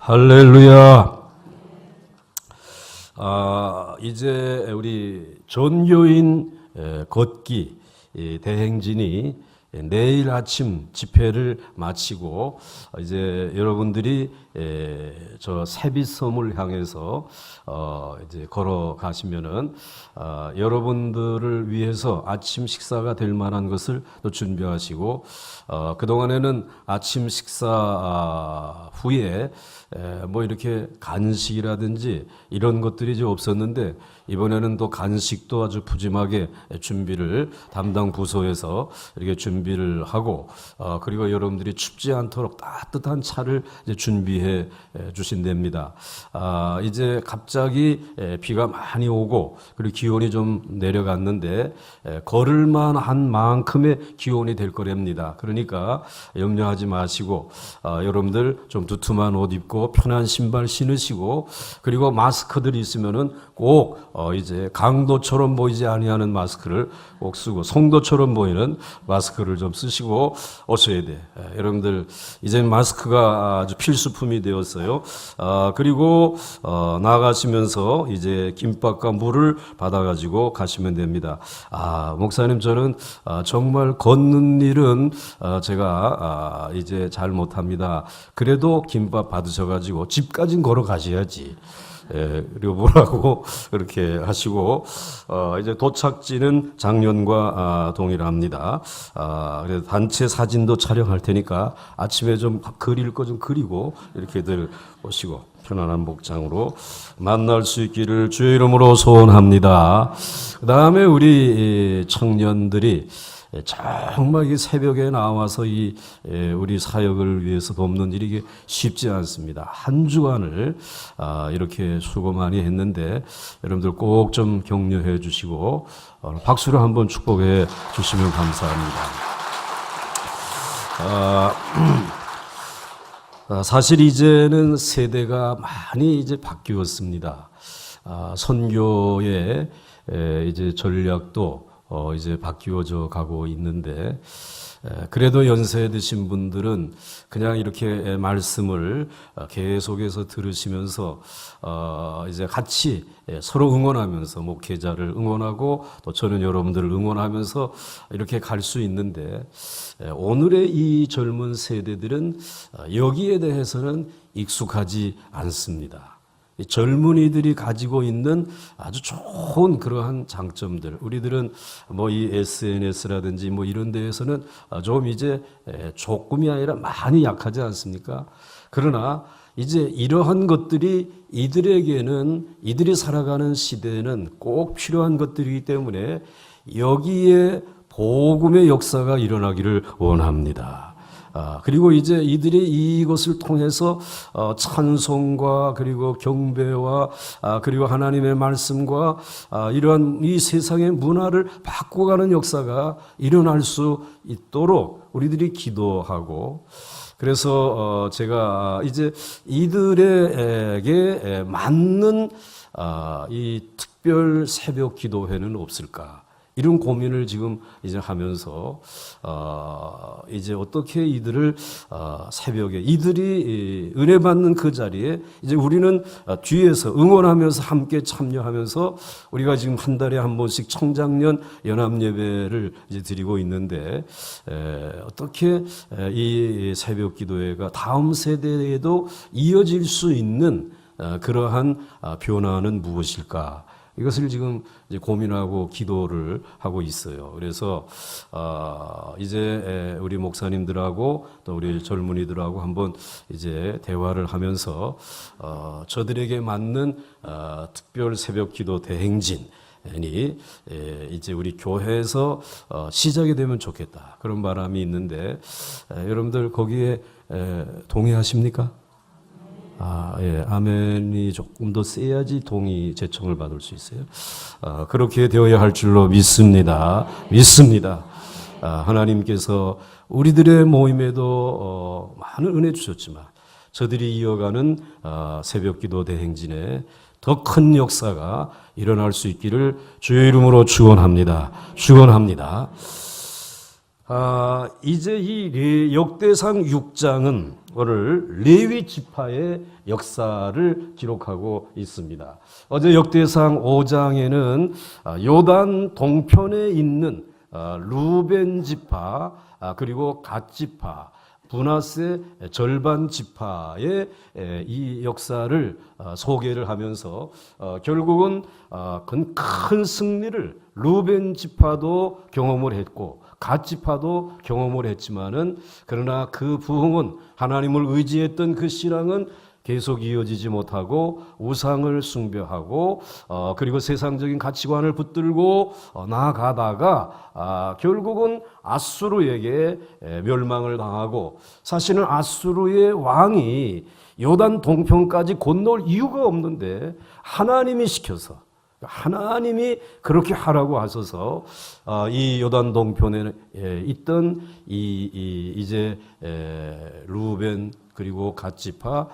할렐루야. 이제 우리 전교인 걷기 대행진이 내일 아침 집회를 마치고 이제 여러분들이 저 세빛섬을 향해서 이제 걸어가시면은 여러분들을 위해서 아침 식사가 될 만한 것을 또 준비하시고 그동안에는 아침 식사 후에 뭐 이렇게 간식이라든지 이런 것들이 이제 없었는데 이번에는 또 간식도 아주 푸짐하게 준비를 담당 부서에서 이렇게 준비를 하고 그리고 여러분들이 춥지 않도록 따뜻한 차를 이제 준비해 주신답니다. 이제 갑자기 비가 많이 오고 그리고 기온이 좀 내려갔는데 걸을만 한 만큼의 기온이 될 거랍니다. 그러니까 염려하지 마시고 여러분들 좀 두툼한 옷 입고 편한 신발 신으시고 그리고 마스크들이 있으면은 꼭 이제 강도처럼 보이지 아니하는 마스크를 꼭 쓰고 성도처럼 보이는 마스크를 좀 쓰시고 오셔야 돼. 여러분들 이제 마스크가 아주 필수품이 되었어요. 그리고 나가시면서 이제 김밥과 물을 받아가지고 가시면 됩니다. 목사님 저는 정말 걷는 일은 제가 이제 잘 못합니다. 그래도 김밥 받으셔가지고 집까지 걸어가셔야지. 그리고 뭐라고 그렇게 하시고 이제 도착지는 작년과 동일합니다. 그래서 단체 사진도 촬영할 테니까 아침에 좀 그릴 거 좀 그리고 이렇게들 오시고 편안한 복장으로 만날 수 있기를 주의 이름으로 소원합니다. 그 다음에 우리 청년들이 정말 이 새벽에 나와서 우리 사역을 위해서 돕는 일이 이게 쉽지 않습니다. 한 주간을 이렇게 수고 많이 했는데 여러분들 꼭 좀 격려해 주시고 박수로 한번 축복해 주시면 감사합니다. 사실 이제는 세대가 많이 이제 바뀌었습니다. 선교의 이제 전략도 이제 바뀌어져 가고 있는데 그래도 연세 드신 분들은 그냥 이렇게 말씀을 계속해서 들으시면서 이제 같이 서로 응원하면서 목회자를 응원하고 또 저는 여러분들을 응원하면서 이렇게 갈 수 있는데 오늘의 이 젊은 세대들은 여기에 대해서는 익숙하지 않습니다. 젊은이들이 가지고 있는 아주 좋은 그러한 장점들, 우리들은 뭐 이 SNS라든지 뭐 이런 데에서는 좀 이제 조금이 아니라 많이 약하지 않습니까? 그러나 이제 이러한 것들이 이들에게는 이들이 살아가는 시대에는 꼭 필요한 것들이기 때문에 여기에 복음의 역사가 일어나기를 원합니다. 그리고 이제 이들이 이것을 통해서 찬송과 그리고 경배와 그리고 하나님의 말씀과 이러한 이 세상의 문화를 바꿔가는 역사가 일어날 수 있도록 우리들이 기도하고 그래서 제가 이제 이들에게 맞는 이 특별 새벽 기도회는 없을까? 이런 고민을 지금 이제 하면서 이제 어떻게 이들을 새벽에 이들이 은혜 받는 그 자리에 이제 우리는 뒤에서 응원하면서 함께 참여하면서 우리가 지금 한 달에 한 번씩 청장년 연합 예배를 이제 드리고 있는데 어떻게 이 새벽 기도회가 다음 세대에도 이어질 수 있는 그러한 변화는 무엇일까? 이것을 지금 이제 고민하고 기도를 하고 있어요. 그래서 이제 우리 목사님들하고 또 우리 젊은이들하고 한번 이제 대화를 하면서 저들에게 맞는 특별 새벽기도 대행진이 이제 우리 교회에서 시작이 되면 좋겠다. 그런 바람이 있는데 여러분들 거기에 동의하십니까? 예, 아멘이 조금 더 세야지 동의 제청을 받을 수 있어요. 그렇게 되어야 할 줄로 믿습니다. 하나님께서 우리들의 모임에도 많은 은혜 주셨지만 저들이 이어가는 새벽기도 대행진에 더 큰 역사가 일어날 수 있기를 주의 이름으로 축원합니다. 이제 이 역대상 6장은 오늘 레위 지파의 역사를 기록하고 있습니다. 어제 역대상 5장에는 요단 동편에 있는 루벤 지파 그리고 갓 지파 므낫세 절반 지파의 이 역사를 소개를 하면서 결국은 큰 승리를 루벤 지파도 경험을 했고 갓 지파도 경험을 했지만은 그러나 그 부흥은 하나님을 의지했던 그 신앙은 계속 이어지지 못하고 우상을 숭배하고 그리고 세상적인 가치관을 붙들고 나아가다가 결국은 아수르에게 멸망을 당하고 사실은 아수르의 왕이 요단 동편까지 건널 이유가 없는데 하나님이 시켜서 하나님이 그렇게 하라고 하셔서 이 요단 동편에 있던 이제 루벤 그리고 갓 지파,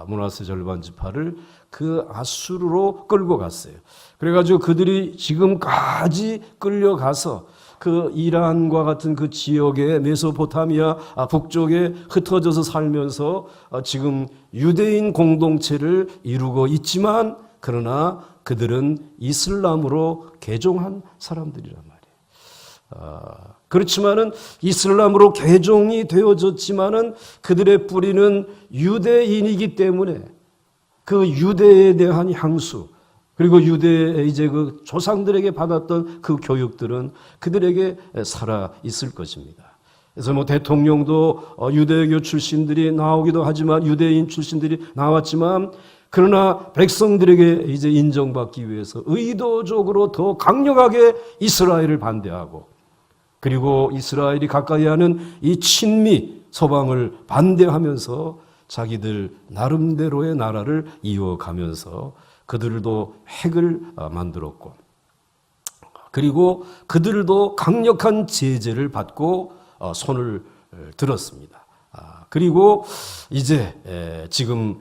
므낫세 절반 지파를 그 아수르로 끌고 갔어요. 그래가지고 그들이 지금까지 끌려가서 그 이란과 같은 그 지역의 메소포타미아 북쪽에 흩어져서 살면서 지금 유대인 공동체를 이루고 있지만 그러나 그들은 이슬람으로 개종한 사람들이란 말이에요. 그렇지만은 이슬람으로 개종이 되어졌지만은 그들의 뿌리는 유대인이기 때문에 그 유대에 대한 향수 그리고 유대의 이제 그 조상들에게 받았던 그 교육들은 그들에게 살아 있을 것입니다. 그래서 뭐 대통령도 유대교 출신들이 나오기도 하지만 유대인 출신들이 나왔지만 그러나 백성들에게 이제 인정받기 위해서 의도적으로 더 강력하게 이스라엘을 반대하고 그리고 이스라엘이 가까이 하는 이 친미 서방을 반대하면서 자기들 나름대로의 나라를 이어가면서 그들도 핵을 만들었고 그리고 그들도 강력한 제재를 받고 손을 들었습니다. 그리고 이제 지금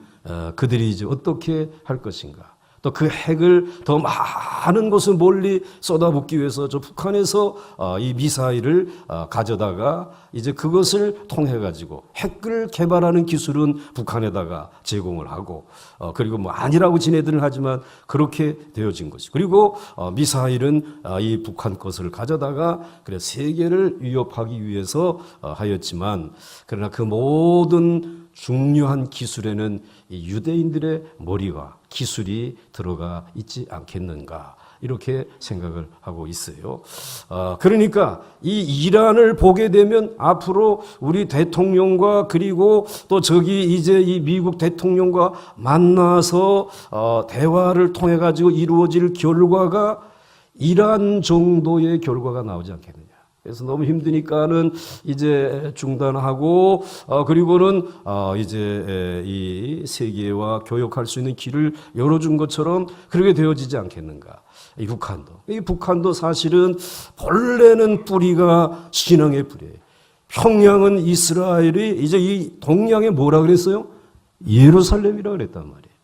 그들이 이제 어떻게 할 것인가? 또 그 핵을 더 많은 곳을 멀리 쏟아붓기 위해서 저 북한에서 이 미사일을 가져다가 이제 그것을 통해 가지고 핵을 개발하는 기술은 북한에다가 제공을 하고 그리고 뭐 아니라고 지네들은 하지만 그렇게 되어진 것이 그리고 미사일은 이 북한 것을 가져다가 그래 세계를 위협하기 위해서 하였지만 그러나 그 모든 중요한 기술에는 이 유대인들의 머리와 기술이 들어가 있지 않겠는가 이렇게 생각을 하고 있어요. 그러니까 이 이란을 보게 되면 앞으로 우리 대통령과 그리고 또 저기 이제 이 미국 대통령과 만나서 대화를 통해 가지고 이루어질 결과가 이란 정도의 결과가 나오지 않겠느냐. 그래서 너무 힘드니까는 이제 중단하고 그리고는 이제 이 세계와 교역할 수 있는 길을 열어준 것처럼 그렇게 되어지지 않겠는가. 이 북한도 사실은 본래는 뿌리가 신앙의 뿌리예요. 평양은 이스라엘이 이제 이 동양에 뭐라 그랬어요? 예루살렘이라 그랬단 말이에요.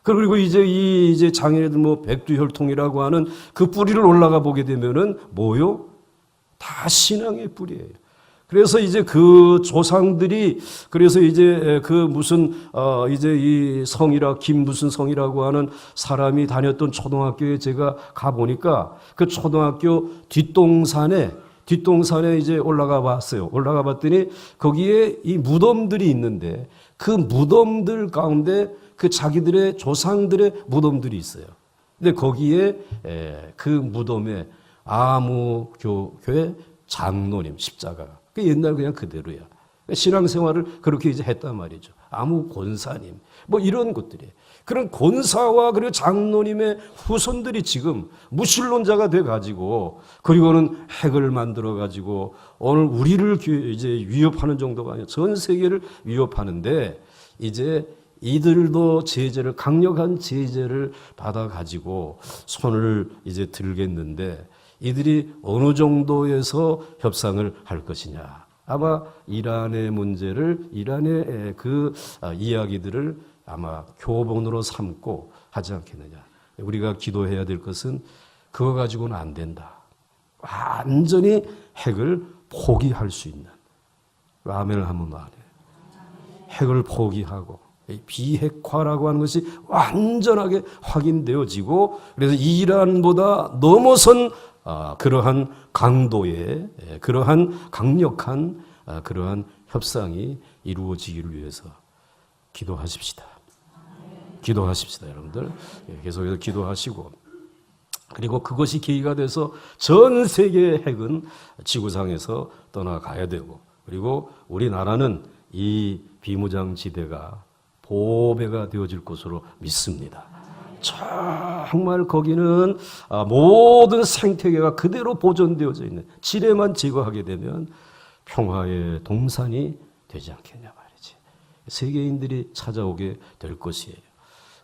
그리고 이제 장애인들 뭐 백두혈통이라고 하는 그 뿌리를 올라가 보게 되면은 뭐요? 다 신앙의 뿌리예요. 그래서 이제 그 조상들이 그래서 이제 그 무슨 이제 이 성이라 김 무슨 성이라고 하는 사람이 다녔던 초등학교에 제가 가 보니까 그 초등학교 뒷동산에 이제 올라가 봤어요. 올라가 봤더니 거기에 이 무덤들이 있는데 그 무덤들 가운데 그 자기들의 조상들의 무덤들이 있어요. 근데 거기에 그 무덤에 아무교회 장로님 십자가가 그 옛날 그냥 그대로야. 신앙생활을 그렇게 이제 했단 말이죠. 아무 권사님 뭐 이런 것들이 그런 권사와 그리고 장로님의 후손들이 지금 무신론자가 돼 가지고 그리고는 핵을 만들어 가지고 오늘 우리를 이제 위협하는 정도가 아니라 전 세계를 위협하는데 이제 이들도 제재를 강력한 제재를 받아 가지고 손을 이제 들겠는데 이들이 어느 정도에서 협상을 할 것이냐. 아마 이란의 문제를 이란의 그 이야기들을 아마 교본으로 삼고 하지 않겠느냐. 우리가 기도해야 될 것은 그거 가지고는 안 된다. 완전히 핵을 포기할 수 있는. 아멘을 한번 말해. 핵을 포기하고 비핵화라고 하는 것이 완전하게 확인되어지고, 그래서 이란보다 넘어선 그러한 강도의 그러한 강력한 그러한 협상이 이루어지기를 위해서 기도하십시다. 기도하십시다, 여러분들. 계속해서 기도하시고, 그리고 그것이 계기가 돼서 전 세계의 핵은 지구상에서 떠나가야 되고, 그리고 우리나라는 이 비무장지대가 보배가 되어질 것으로 믿습니다. 정말 거기는 모든 생태계가 그대로 보존되어져 있는, 지뢰만 제거하게 되면 평화의 동산이 되지 않겠냐 말이지. 세계인들이 찾아오게 될 것이에요.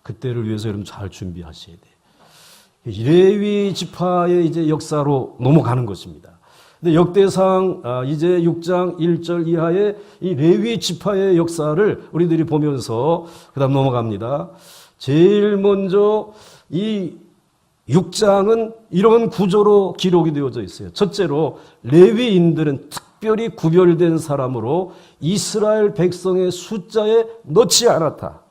그때를 위해서 여러분 잘 준비하셔야 돼요. 레위 지파의 이제 역사로 넘어가는 것입니다. 근데 역대상 이제 6장 1절 이하의 이 레위 지파의 역사를 우리들이 보면서 그다음 넘어갑니다. 제일 먼저 이 6장은 이런 구조로 기록이 되어져 있어요. 첫째로 레위인들은 특별히 구별된 사람으로 이스라엘 백성의 숫자에 넣지 않았다.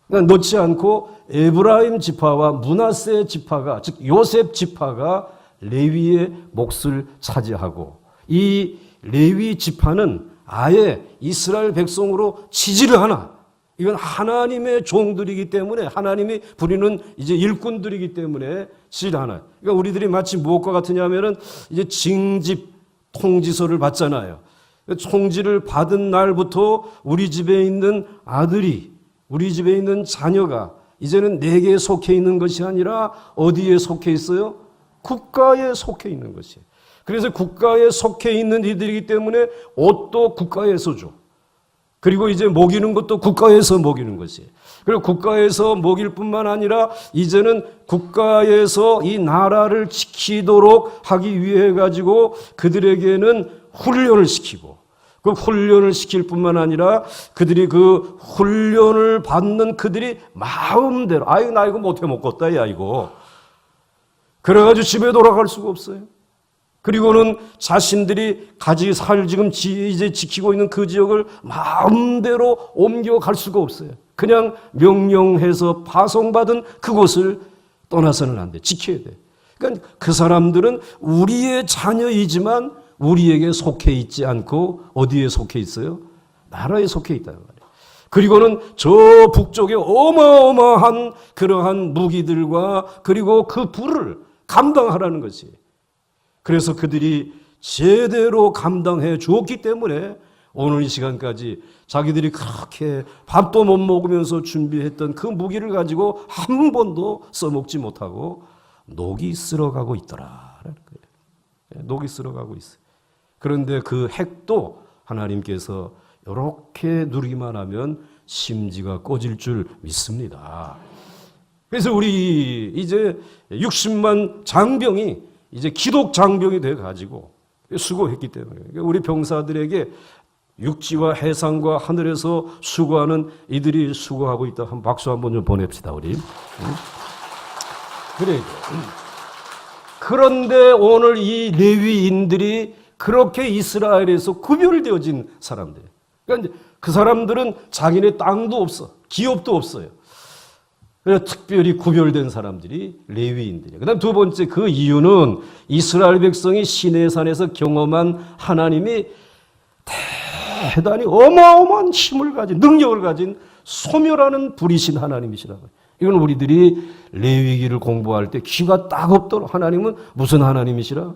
그러니까 넣지 않고 에브라임 지파와 므낫세 지파가, 즉 요셉 지파가 레위의 몫을 차지하고, 이 레위 지파는 아예 이스라엘 백성으로 치지를 않아. 이건 하나님의 종들이기 때문에, 하나님이 부리는 이제 일꾼들이기 때문에 치지를 않아요. 그러니까 우리들이 마치 무엇과 같으냐면은 이제 징집 통지서를 받잖아요. 총지를 받은 날부터 우리 집에 있는 아들이, 우리 집에 있는 자녀가 이제는 내게 속해 있는 것이 아니라 어디에 속해 있어요? 국가에 속해 있는 것이에요. 그래서 국가에 속해 있는 이들이기 때문에 옷도 국가에서 줘. 그리고 이제 먹이는 것도 국가에서 먹이는 것이에요. 그리고 국가에서 먹일 뿐만 아니라 이제는 국가에서 이 나라를 지키도록 하기 위해 가지고 그들에게는 훈련을 시키고, 그 훈련을 시킬 뿐만 아니라 그들이 그 훈련을 받는 그들이 마음대로, 아이고 나 이거 못해 먹겠다 야 이거, 그래가지고 집에 돌아갈 수가 없어요. 그리고는 자신들이 살 지금 이제 지키고 있는 그 지역을 마음대로 옮겨갈 수가 없어요. 그냥 명령해서 파송받은 그곳을 떠나서는 안 돼. 지켜야 돼. 그러니까 그 사람들은 우리의 자녀이지만 우리에게 속해 있지 않고 어디에 속해 있어요? 나라에 속해 있다는 말이에요. 그리고는 저 북쪽에 어마어마한 그러한 무기들과 그리고 그 불을 감당하라는 것이에요. 그래서 그들이 제대로 감당해 주었기 때문에 오늘 이 시간까지 자기들이 그렇게 밥도 못 먹으면서 준비했던 그 무기를 가지고 한 번도 써먹지 못하고 녹이 쓸어가고 있더라라는 거예요. 녹이 쓸어가고 있어요. 그런데 그 핵도 하나님께서 이렇게 누리기만 하면 심지가 꺼질 줄 믿습니다. 그래서 우리 이제 60만 장병이 이제 기독 장병이 돼 가지고 수고했기 때문에, 우리 병사들에게 육지와 해상과 하늘에서 수고하는 이들이 수고하고 있다. 한 박수 한번 좀 보냅시다 우리. 그래. 그런데 오늘 이 레위인들이 그렇게 이스라엘에서 구별되어진 사람들. 그러니까 그 사람들은 자기네 땅도 없어, 기업도 없어요. 그래서 특별히 구별된 사람들이 레위인들이에요. 그다음 두 번째, 그 이유는 이스라엘 백성이 시내산에서 경험한 하나님이 대단히 어마어마한 힘을 가진, 능력을 가진 소멸하는 불이신 하나님이시라고. 이건 우리들이 레위기를 공부할 때 귀가 따갑도록, 하나님은 무슨 하나님이시라?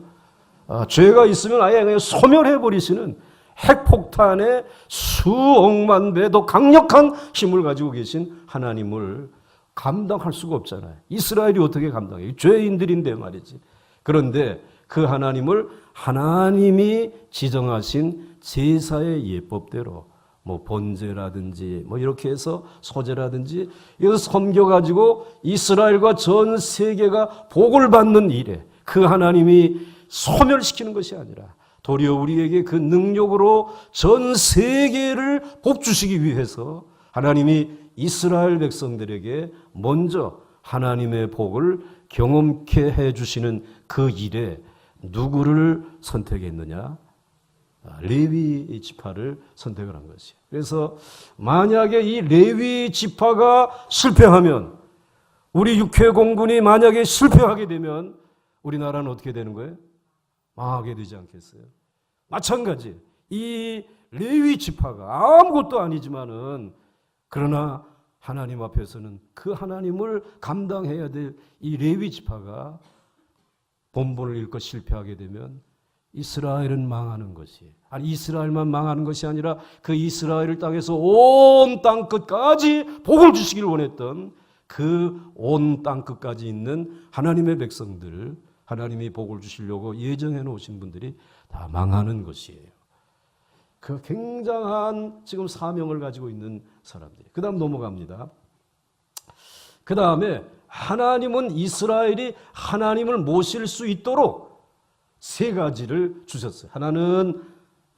죄가 있으면 아예 그냥 소멸해버리시는, 핵폭탄의 수억만 배 더 강력한 힘을 가지고 계신 하나님을 감당할 수가 없잖아요. 이스라엘이 어떻게 감당해요? 죄인들인데 말이지. 그런데 그 하나님을 하나님이 지정하신 제사의 예법대로 뭐 번제라든지 뭐 이렇게 해서 소제라든지 이거 섬겨가지고 이스라엘과 전 세계가 복을 받는 일에 그 하나님이 소멸시키는 것이 아니라 도리어 우리에게 그 능력으로 전 세계를 복 주시기 위해서 하나님이 이스라엘 백성들에게 먼저 하나님의 복을 경험케 해주시는 그 일에 누구를 선택했느냐? 레위 지파를 선택을 한 것이에요. 그래서 만약에 이 레위 지파가 실패하면, 우리 육해공군이 만약에 실패하게 되면 우리나라는 어떻게 되는 거예요? 망하게 되지 않겠어요? 마찬가지, 이 레위 지파가 아무것도 아니지만은, 그러나 하나님 앞에서는 그 하나님을 감당해야 될 이 레위 지파가 본분을 잃고 실패하게 되면 이스라엘은 망하는 것이, 아니 이스라엘만 망하는 것이 아니라 그 이스라엘 땅에서 온 땅 끝까지 복을 주시기를 원했던 그 온 땅 끝까지 있는 하나님의 백성들, 하나님이 복을 주시려고 예정해 놓으신 분들이 다 망하는 것이에요. 그 굉장한 지금 사명을 가지고 있는 사람들이. 그 다음 넘어갑니다. 그 다음에 하나님은 이스라엘이 하나님을 모실 수 있도록 세 가지를 주셨어요. 하나는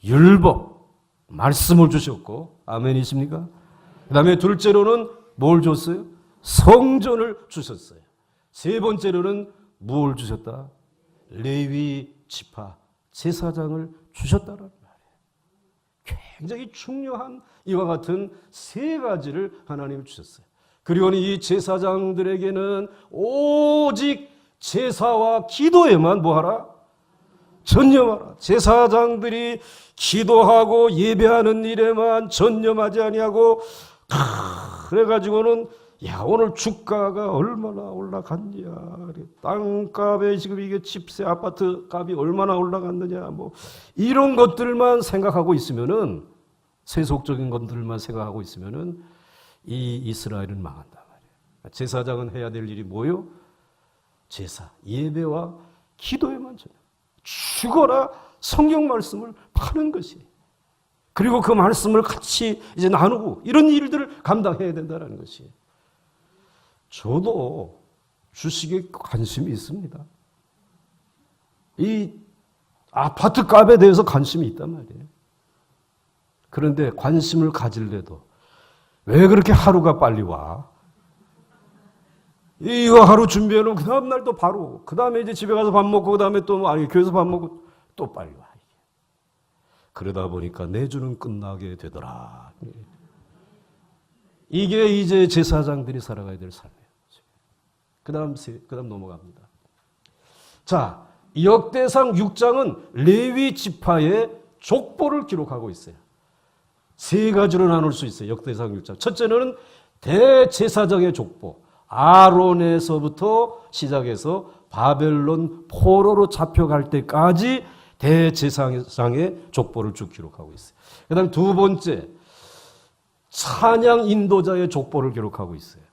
율법, 말씀을 주셨고, 아멘이십니까? 그 다음에 둘째로는 뭘 줬어요? 성전을 주셨어요. 세 번째로는 뭘 주셨다? 레위 지파, 제사장을 주셨다는 말이에요. 굉장히 중요한 이와 같은 세 가지를 하나님이 주셨어요. 그리고는 이 제사장들에게는 오직 제사와 기도에만 뭐하라? 전념하라. 제사장들이 기도하고 예배하는 일에만 전념하지 아니하고, 그래가지고는 야, 오늘 주가가 얼마나 올라갔냐, 땅값에 지금 이게 집세 아파트 값이 얼마나 올라갔느냐, 뭐 이런 것들만 생각하고 있으면은, 세속적인 것들만 생각하고 있으면은 이 이스라엘은 망한단 말이에요. 제사장은 해야 될 일이 뭐요? 제사, 예배와 기도에만 전념. 죽어라 성경 말씀을 파는 것이. 그리고 그 말씀을 같이 이제 나누고 이런 일들을 감당해야 된다는 것이. 저도 주식에 관심이 있습니다. 이 아파트 값에 대해서 관심이 있단 말이에요. 그런데 관심을 가질래도 왜 그렇게 하루가 빨리 와? 이거 하루 준비해놓으면 그 다음날 또 바로, 그 다음에 이제 집에 가서 밥 먹고, 그 다음에 또, 교회에서 밥 먹고 또 빨리 와. 그러다 보니까 내주는 끝나게 되더라. 이게 이제 제사장들이 살아가야 될 삶이에요. 그 다음 넘어갑니다. 자, 역대상 6장은 레위 지파의 족보를 기록하고 있어요. 세 가지로 나눌 수 있어요. 역대상 6장. 첫째는 대제사장의 족보. 아론에서부터 시작해서 바벨론 포로로 잡혀갈 때까지 대제사장의 족보를 쭉 기록하고 있어요. 그 다음 두 번째, 찬양 인도자의 족보를 기록하고 있어요.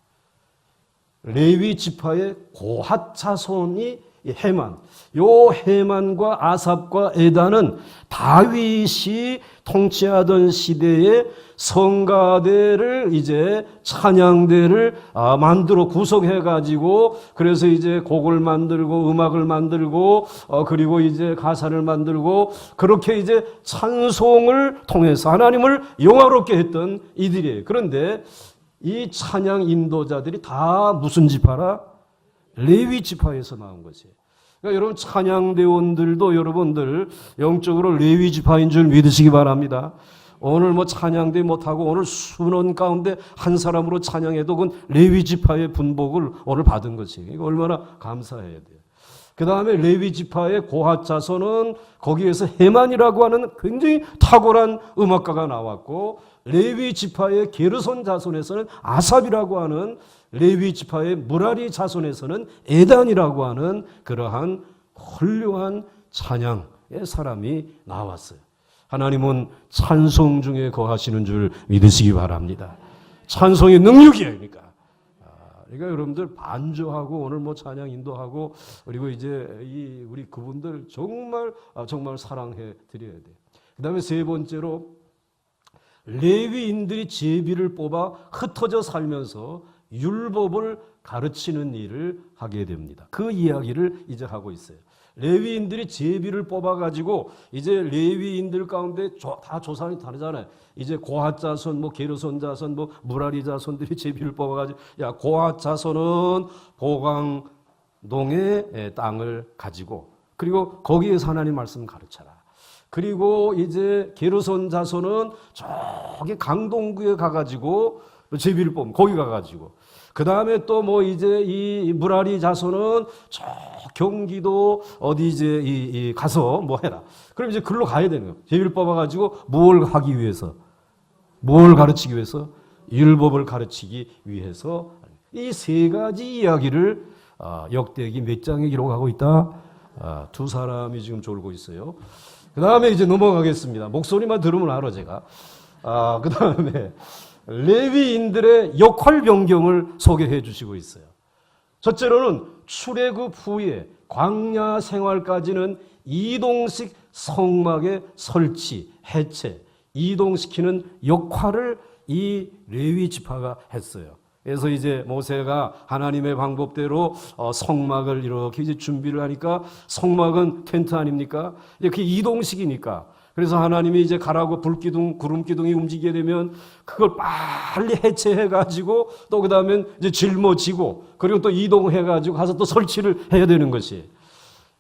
레위 지파의 고핫 자손이 헤만. 요 헤만과 아삽과 에단은 다윗이 통치하던 시대에 성가대를 이제 찬양대를 만들어 구성해 가지고, 그래서 이제 곡을 만들고 음악을 만들고 그리고 이제 가사를 만들고, 그렇게 이제 찬송을 통해서 하나님을 영화롭게 했던 이들이에요. 그런데 이 찬양 인도자들이 다 무슨 지파라? 레위 지파에서 나온 것이에요. 그러니까 여러분 찬양대원들도 여러분들 영적으로 레위 지파인 줄 믿으시기 바랍니다. 오늘 뭐 찬양대 못하고 오늘 수non 가운데 한 사람으로 찬양해도 그건 레위 지파의 분복을 오늘 받은 것이에요. 이거 얼마나 감사해야 돼요. 그 다음에 레위 지파의 고핫 자손은 거기에서 헤만이라고 하는 굉장히 탁월한 음악가가 나왔고, 레위 지파의 게르손 자손에서는 아삽이라고 하는, 레위 지파의 무라리 자손에서는 에단이라고 하는 그러한 훌륭한 찬양의 사람이 나왔어요. 하나님은 찬송 중에 거하시는 줄 믿으시기 바랍니다. 찬송의 능력이에요. 그러니까 여러분들 반주하고 오늘 뭐 찬양 인도하고, 그리고 이제 우리 그분들 정말 사랑해 드려야 돼요. 그다음에 세 번째로 레위인들이 제비를 뽑아 흩어져 살면서 율법을 가르치는 일을 하게 됩니다. 그 이야기를 이제 하고 있어요. 레위인들이 제비를 뽑아가지고 이제 레위인들 가운데 다 조상이 다르잖아요. 이제 고핫 자손, 뭐 게르손 자손, 뭐 무라리 자손들이 제비를 뽑아가지고, 야, 고핫 자손은 보강동의 땅을 가지고, 그리고 거기에서 하나님 말씀 가르쳐라. 그리고 이제 게르손 자손은 저기 강동구에 가가지고 제비를 뽑는 거기 가가지고 그 다음에 또 뭐 이제 이 무라리 자손은 저 경기도 어디 이제 이 가서 뭐 해라. 그럼 이제 글로 가야 되는 거예요. 제비를 뽑아가지고 뭘 하기 위해서, 뭘 가르치기 위해서, 율법을 가르치기 위해서 이 세 가지 이야기를 역대기 몇 장에 기록하고 있다. 두 사람이 지금 졸고 있어요. 그 다음에 이제 넘어가겠습니다. 목소리만 들으면 알아 제가. 그 다음에 레위인들의 역할 변경을 소개해 주시고 있어요. 첫째로는 출애굽 후에 광야 생활까지는 이동식 성막의 설치, 해체, 이동시키는 역할을 이 레위 지파가 했어요. 그래서 이제 모세가 하나님의 방법대로 성막을 이렇게 이제 준비를 하니까 성막은 텐트 아닙니까? 이렇게 이동식이니까. 그래서 하나님이 이제 가라고 불기둥, 구름기둥이 움직이게 되면 그걸 빨리 해체해가지고 또 그 다음에 이제 짊어지고 그리고 또 이동해가지고 가서 또 설치를 해야 되는 것이.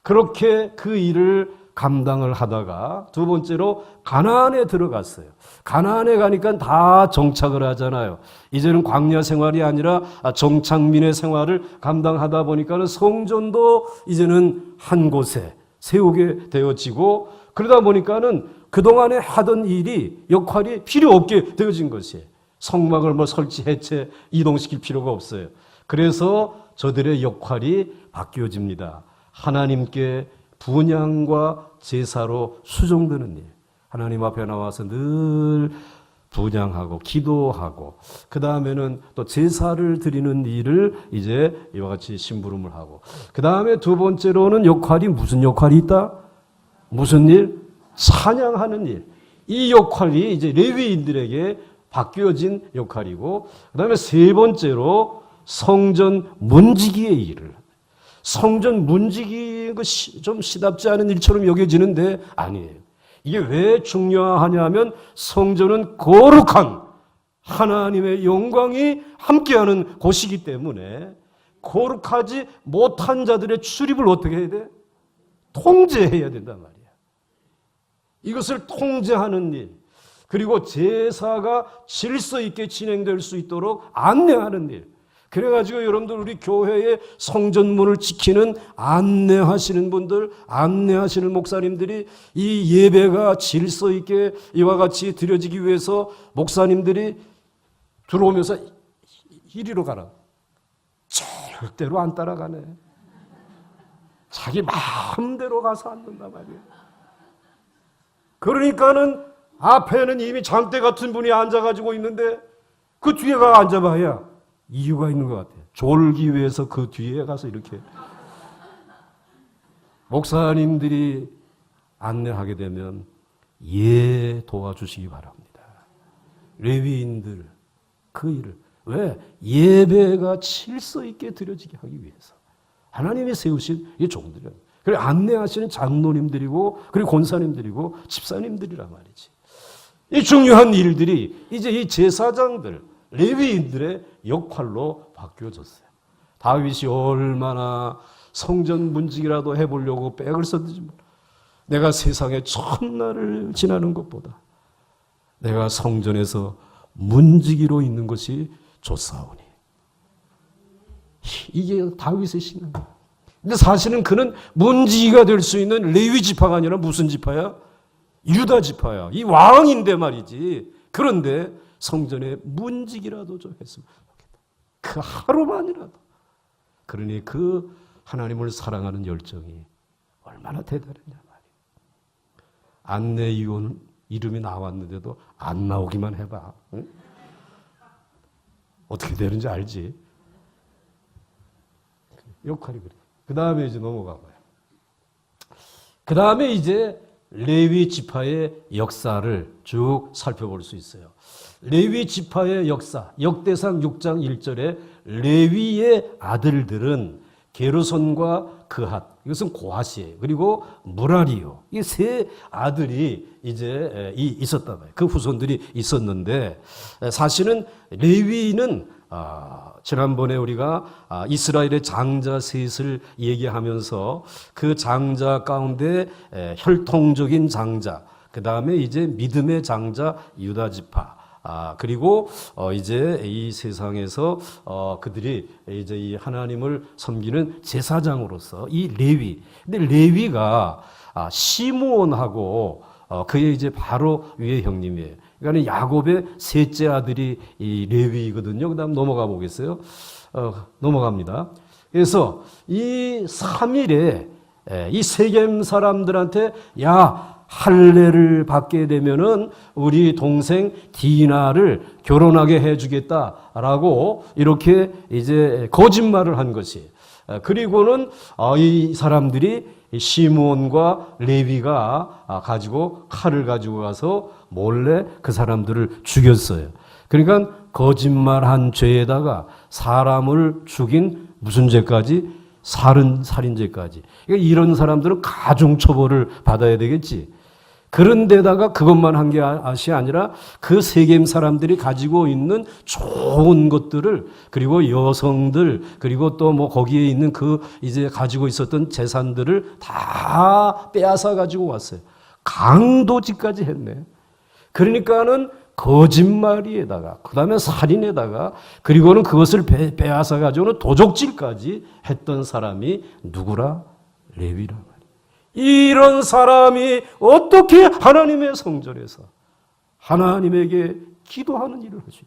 그렇게 그 일을 감당을 하다가 두 번째로 가나안에 들어갔어요. 가나안에 가니까 다 정착을 하잖아요. 이제는 광야 생활이 아니라 정착민의 생활을 감당하다 보니까는 성전도 이제는 한 곳에 세우게 되어지고 그러다 보니까는 그동안에 하던 일이 역할이 필요 없게 되어진 것이에요. 성막을 뭐 설치, 해체, 이동시킬 필요가 없어요. 그래서 저들의 역할이 바뀌어집니다. 하나님께 분향과 제사로 수종되는 일. 하나님 앞에 나와서 늘 분향하고 기도하고 그 다음에는 또 제사를 드리는 일을 이제 이와 같이 심부름을 하고 그 다음에 두 번째로는 역할이 무슨 역할이 있다? 무슨 일? 찬양하는 일. 이 역할이 이제 레위인들에게 바뀌어진 역할이고 그 다음에 세 번째로 성전 문지기의 일을. 성전 문지기 좀 시답지 않은 일처럼 여겨지는데 아니에요. 이게 왜 중요하냐면 성전은 거룩한 하나님의 영광이 함께하는 곳이기 때문에 거룩하지 못한 자들의 출입을 어떻게 해야 돼? 통제해야 된단 말이야. 이것을 통제하는 일, 그리고 제사가 질서 있게 진행될 수 있도록 안내하는 일. 그래가지고 여러분들 우리 교회의 성전문을 지키는 안내하시는 분들, 안내하시는 목사님들이 이 예배가 질서 있게 이와 같이 드려지기 위해서 목사님들이 들어오면서 이리로 가라. 절대로 안 따라가네. 자기 마음대로 가서 앉는단 말이에요. 그러니까는 앞에는 이미 장대 같은 분이 앉아가지고 있는데 그 뒤에가 앉아봐야 이유가 있는 것 같아요. 졸기 위해서 그 뒤에 가서 이렇게. 목사님들이 안내하게 되면 도와주시기 바랍니다. 레위인들 그 일을. 왜? 예배가 질서 있게 드려지게 하기 위해서. 하나님이 세우신 이 종들이에요. 그리고 안내하시는 장로님들이고 그리고 권사님들이고 집사님들이란 말이지. 이 중요한 일들이 이제 이 제사장들, 레위인들의 역할로 바뀌어졌어요. 다윗이 얼마나 성전 문지기라도 해보려고 빽을 썼는지 몰라. 내가 세상의 천날을 지나는 것보다 내가 성전에서 문지기로 있는 것이 좋사오니. 이게 다윗의 신앙이에요. 근데 사실은 그는 문지기가 될 수 있는 레위 지파가 아니라 무슨 지파야? 유다 지파야. 이 왕인데 말이지. 그런데 성전에 문지기라도 좀 했으면 좋겠다. 그 하루만이라도. 그러니 그 하나님을 사랑하는 열정이 얼마나 대단했냐 말이에요. 안내위원 이름이 나왔는데도 안 나오기만 해봐. 응? 어떻게 되는지 알지? 역할이 그래. 그 다음에 이제 넘어가 봐요. 그 다음에 이제 레위 지파의 역사를 쭉 살펴볼 수 있어요. 레위 지파의 역사, 역대상 6장 1절에 레위의 아들들은 게르손과 그핫, 이것은 고핫이에요. 그리고 무라리요. 이 세 아들이 이제 있었단 말이에요. 그 후손들이 있었는데 사실은 레위는 지난번에 우리가 이스라엘의 장자 셋을 얘기하면서 그 장자 가운데 혈통적인 장자, 그 다음에 이제 믿음의 장자 유다 지파, 그리고 이제 이 세상에서 그들이 이제 이 하나님을 섬기는 제사장으로서 이 레위. 근데 레위가 시므온하고 그의 이제 바로 위의 형님이에요. 그러니까 야곱의 셋째 아들이 이 레위이거든요. 그다음 넘어가 보겠어요. 넘어갑니다. 그래서 이 3일에 이 세겜 사람들한테 할례를 받게 되면은 우리 동생 디나를 결혼하게 해주겠다라고 이렇게 이제 거짓말을 한 것이. 그리고는 이 사람들이 시므온과 레위가 가지고 칼을 가지고 가서 몰래 그 사람들을 죽였어요. 그러니까 거짓말한 죄에다가 사람을 죽인 무슨 죄까지? 살인죄까지. 그러니까 이런 사람들은 가중처벌을 받아야 되겠지. 그런데다가 그것만 한 게 아니라 그 세겜 사람들이 가지고 있는 좋은 것들을, 그리고 여성들, 그리고 또 뭐 거기에 있는 그 이제 가지고 있었던 재산들을 다 빼앗아 가지고 왔어요. 강도질까지 했네. 그러니까는 거짓말이에다가, 그 다음에 살인에다가, 그리고는 그것을 빼앗아 가지고는 도적질까지 했던 사람이 누구라? 레위라. 이런 사람이 어떻게 하나님의 성전에서 하나님에게 기도하는 일을 하지?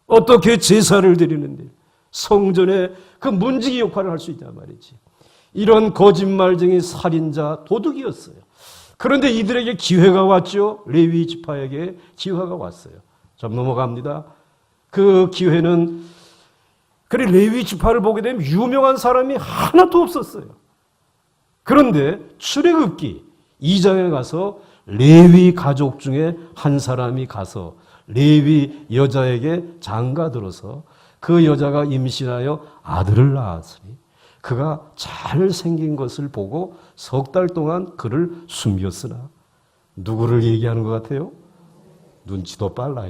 어떻게 제사를 드리는데 성전에 그 문지기 역할을 할 수 있냐 말이지. 이런 거짓말쟁이 살인자 도둑이었어요. 그런데 이들에게 기회가 왔죠. 레위 지파에게 기회가 왔어요. 좀 넘어갑니다. 그 기회는, 그래 레위 지파를 보게 되면 유명한 사람이 하나도 없었어요. 그런데 출애굽기 2장에 가서 레위 가족 중에 한 사람이 가서 레위 여자에게 장가들어서 그 여자가 임신하여 아들을 낳았으니 그가 잘생긴 것을 보고 석 달 동안 그를 숨겼으나, 누구를 얘기하는 것 같아요? 눈치도 빨라.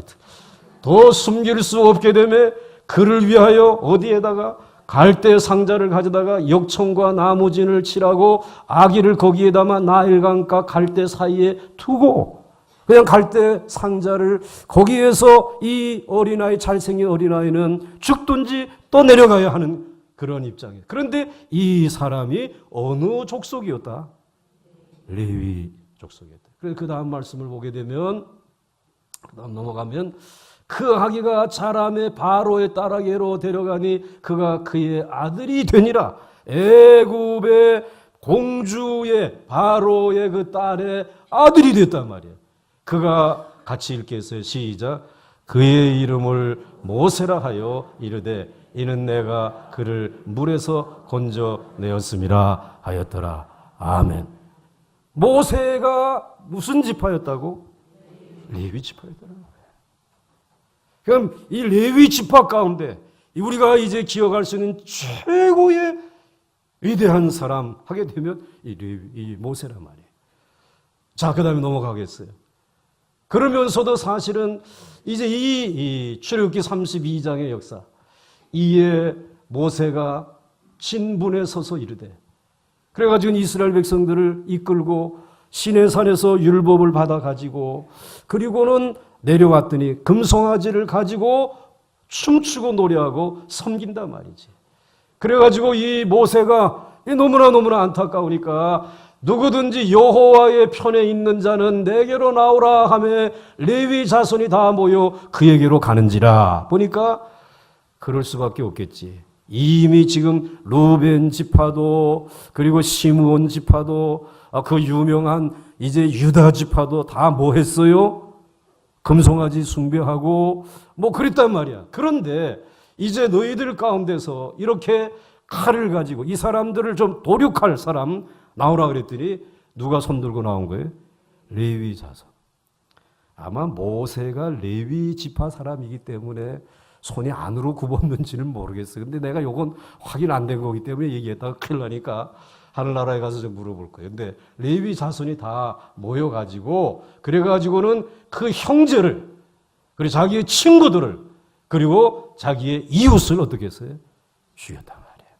더 숨길 수 없게 되며 그를 위하여 어디에다가 갈대 상자를 가져다가 역청과 나무진을 칠하고 아기를 거기에 담아 나일강과 갈대 사이에 두고, 그냥 갈대 상자를 거기에서 이 어린아이, 잘생긴 어린아이는 죽든지 또 내려가야 하는 그런 입장이에요. 그런데 이 사람이 어느 족속이었다? 레위 족속이었다. 그래서 그 다음 말씀을 보게 되면, 그 다음 넘어가면, 그 아기가 자라매 바로의 딸에게로 데려가니 그가 그의 아들이 되니라. 애굽의 공주의 바로의 그 딸의 아들이 됐단 말이에요. 그가 같이 읽겠어요. 시작. 그의 이름을 모세라 하여 이르되 이는 내가 그를 물에서 건져내었음이라 하였더라. 아멘. 모세가 무슨 지파였다고? 레위 지파였더라. 그럼 이 레위 지파 가운데 우리가 이제 기억할 수 있는 최고의 위대한 사람 하게 되면 이 모세란 말이에요. 자, 그 다음에 넘어가겠어요. 그러면서도 사실은 이제 이 출애굽기 32장의 역사, 이에 모세가 진분에 서서 이르되, 그래가지고 이스라엘 백성들을 이끌고 시내산에서 율법을 받아가지고, 그리고는 내려왔더니 금송아지를 가지고 춤추고 노래하고 섬긴단 말이지. 그래가지고 이 모세가 너무나 안타까우니까 누구든지 여호와의 편에 있는 자는 내게로 나오라 하며 레위 자손이 다 모여 그에게로 가는지라. 보니까 그럴 수밖에 없겠지. 이미 지금 루벤 지파도, 그리고 시므온 지파도, 그 유명한 이제 유다 지파도 다 뭐 했어요? 금송아지 숭배하고 뭐 그랬단 말이야. 그런데 이제 너희들 가운데서 이렇게 칼을 가지고 이 사람들을 좀 도륙할 사람 나오라 그랬더니 누가 손들고 나온 거예요? 레위 자손. 아마 모세가 레위 지파 사람이기 때문에 손이 안으로 굽었는지는 모르겠어요. 근데 내가 요건 확인 안 된 거기 때문에 얘기했다가 큰일 나니까 하늘나라에 가서 좀 물어볼 거예요. 근데 레위 자손이 다 모여가지고, 그래가지고는 그 형제를, 그리고 자기의 친구들을 그리고 자기의 이웃을 어떻게 했어요? 죽였단 말이에요.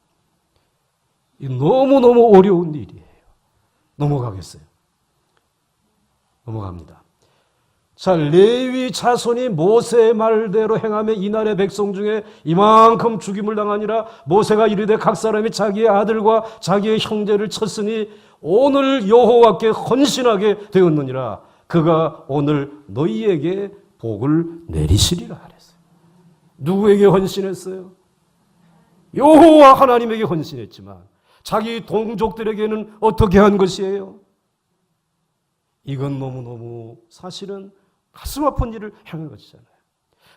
이 너무너무 어려운 일이에요. 넘어가겠어요. 넘어갑니다. 자, 레위 자손이 모세의 말대로 행하며 이날의 백성 중에 이만큼 죽임을 당하니라. 모세가 이르되 각 사람이 자기의 아들과 자기의 형제를 쳤으니 오늘 여호와께 헌신하게 되었느니라. 그가 오늘 너희에게 복을 내리시리라 하랬어요. 누구에게 헌신했어요? 여호와 하나님에게 헌신했지만 자기 동족들에게는 어떻게 한 것이에요? 이건 너무너무 사실은 가슴 아픈 일을 행한 것이잖아요.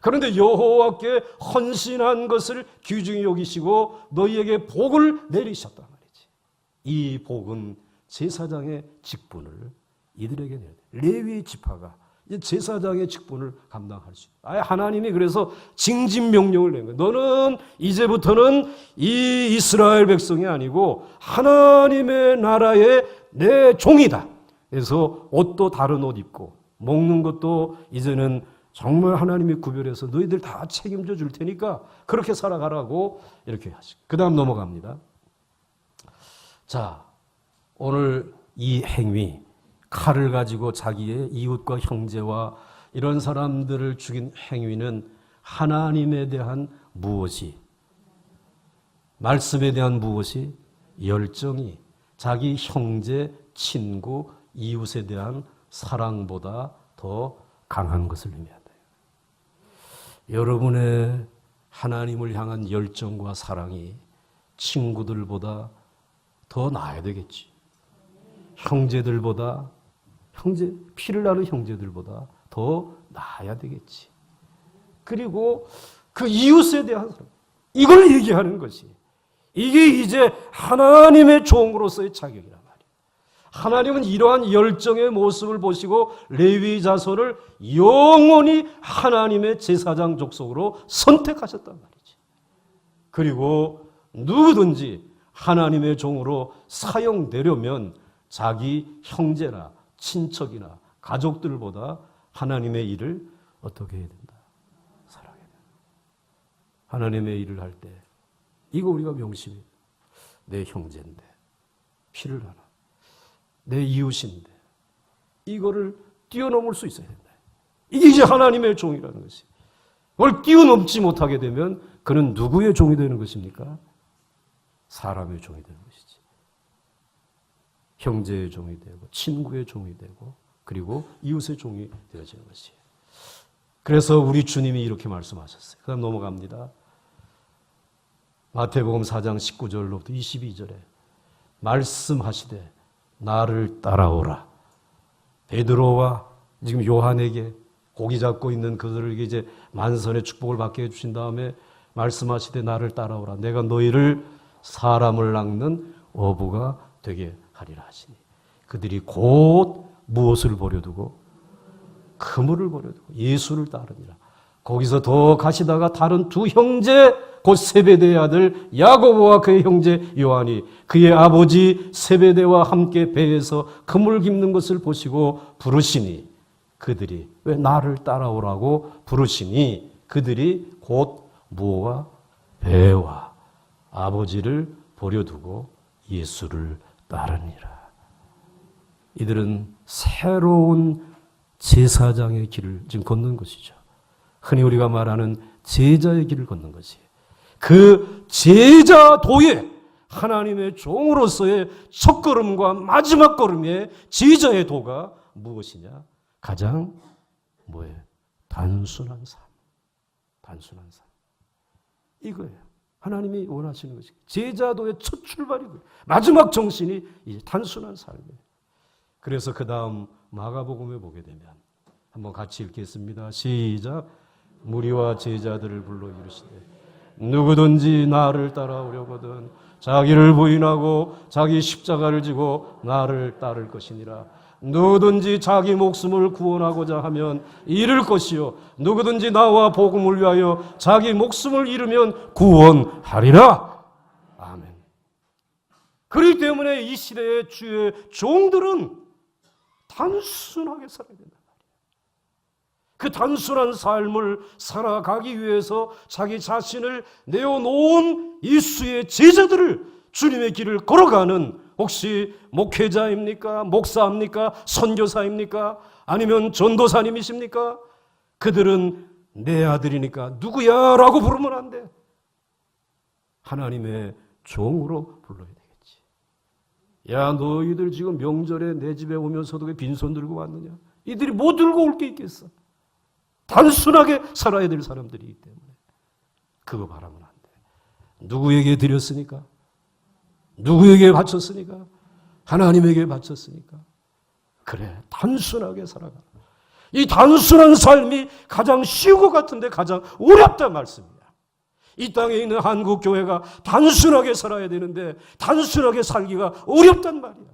그런데 여호와께 헌신한 것을 귀중히 여기시고 너희에게 복을 내리셨단 말이지. 이 복은 제사장의 직분을 이들에게 내야 돼. 레위 지파가 제사장의 직분을 감당할 수 있다. 하나님이 그래서 징집 명령을 낸 거예요. 너는 이제부터는 이 이스라엘 백성이 아니고 하나님의 나라의 내 종이다. 그래서 옷도 다른 옷 입고 먹는 것도 이제는 정말 하나님이 구별해서 너희들 다 책임져 줄 테니까 그렇게 살아가라고 이렇게 하시고 그 다음 넘어갑니다. 자, 오늘 이 행위 칼을 가지고 자기의 이웃과 형제와 이런 사람들을 죽인 행위는 하나님에 대한 무엇이 말씀에 대한 무엇이 열정이 자기 형제, 친구, 이웃에 대한 사랑보다 더 강한 것을 의미한다. 여러분의 하나님을 향한 열정과 사랑이 친구들보다 더 나아야 되겠지. 형제들보다 피를 나는 형제들보다 더 나아야 되겠지. 그리고 그 이웃에 대한 사랑, 이걸 얘기하는 것이 이게 이제 하나님의 종으로서의 자격이란 말이에요. 하나님은 이러한 열정의 모습을 보시고 레위 자손을 영원히 하나님의 제사장 족속으로 선택하셨단 말이지. 그리고 누구든지 하나님의 종으로 사용되려면 자기 형제나 친척이나 가족들보다 하나님의 일을 어떻게 해야 된다? 사랑해야 된다. 하나님의 일을 할 때 이거 우리가 명심해. 내 형제인데 피를 나눠. 내 이웃인데 이거를 뛰어넘을 수 있어야 된다. 이게 이제 하나님의 종이라는 것이. 그걸 뛰어넘지 못하게 되면 그는 누구의 종이 되는 것입니까? 사람의 종이 되는 것이지. 형제의 종이 되고 친구의 종이 되고 그리고 이웃의 종이 되어지는 것이에요. 그래서 우리 주님이 이렇게 말씀하셨어요. 그 다음 넘어갑니다. 마태복음 4장 19절로부터 22절에 말씀하시되 나를 따라오라. 베드로와 지금 요한에게 고기 잡고 있는 그들에게 이제 만선의 축복을 받게 해주신 다음에 말씀하시되 나를 따라오라. 내가 너희를 사람을 낚는 어부가 되게 하리라 하시니 그들이 곧 무엇을 버려두고 그물을 버려두고 예수를 따르니라. 거기서 더 가시다가 다른 두 형제 곧 세베대의 아들 야고보와 그의 형제 요한이 그의 아버지 세베대와 함께 배에서 그물 깁는 것을 보시고 부르시니 그들이 왜 나를 따라오라고 부르시니 그들이 곧 무와 배와 아버지를 버려두고 예수를 따르니라. 이들은 새로운 제사장의 길을 지금 걷는 것이죠. 흔히 우리가 말하는 제자의 길을 걷는 것이에요. 그 제자도에 하나님의 종으로서의 첫걸음과 마지막 걸음의 제자의 도가 무엇이냐? 가장 뭐예요? 단순한 삶. 단순한 삶. 이거예요. 하나님이 원하시는 것이 제자도의 첫 출발이고요. 마지막 정신이 이제 단순한 삶이에요. 그래서 그 다음 마가복음에 보게 되면 한번 같이 읽겠습니다. 시작. 무리와 제자들을 불러 이르시되 누구든지 나를 따라오려거든 자기를 부인하고 자기 십자가를 지고 나를 따를 것이니라. 누구든지 자기 목숨을 구원하고자 하면 잃을 것이요 누구든지 나와 복음을 위하여 자기 목숨을 잃으면 구원하리라. 아멘. 그렇기 때문에 이 시대의 주의 종들은 단순하게 살아야 된다. 그 단순한 삶을 살아가기 위해서 자기 자신을 내어놓은 예수의 제자들을 주님의 길을 걸어가는, 혹시 목회자입니까? 목사입니까? 선교사입니까? 아니면 전도사님이십니까? 그들은 내 아들이니까 누구야? 라고 부르면 안 돼. 하나님의 종으로 불러야 되겠지. 야, 너희들 지금 명절에 내 집에 오면서도 왜 빈손 들고 왔느냐? 이들이 뭐 들고 올 게 있겠어? 단순하게 살아야 될 사람들이기 때문에 그거 바라면 안 돼. 누구에게 드렸으니까? 누구에게 바쳤으니까? 하나님에게 바쳤으니까. 그래, 단순하게 살아가. 이 단순한 삶이 가장 쉬운 것 같은데 가장 어렵단 말씀이야. 이 땅에 있는 한국 교회가 단순하게 살아야 되는데 단순하게 살기가 어렵단 말이야.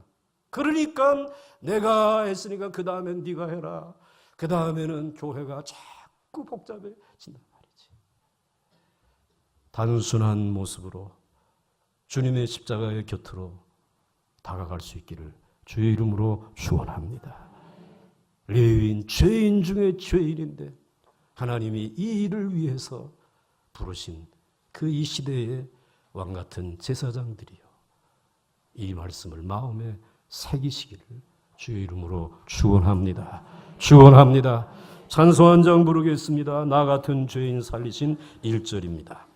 그러니까 내가 했으니까 그 다음엔 네가 해라. 그 다음에는 교회가 자꾸 복잡해진단 말이지. 단순한 모습으로 주님의 십자가의 곁으로 다가갈 수 있기를 주의 이름으로 축원합니다. 레위인, 죄인 중에 죄인인데 하나님이 이 일을 위해서 부르신 그 이 시대의 왕같은 제사장들이요, 이 말씀을 마음에 새기시기를 주의 이름으로 축원합니다. 축원합니다. 찬송 한 장 부르겠습니다. 나 같은 죄인 살리신 1절입니다.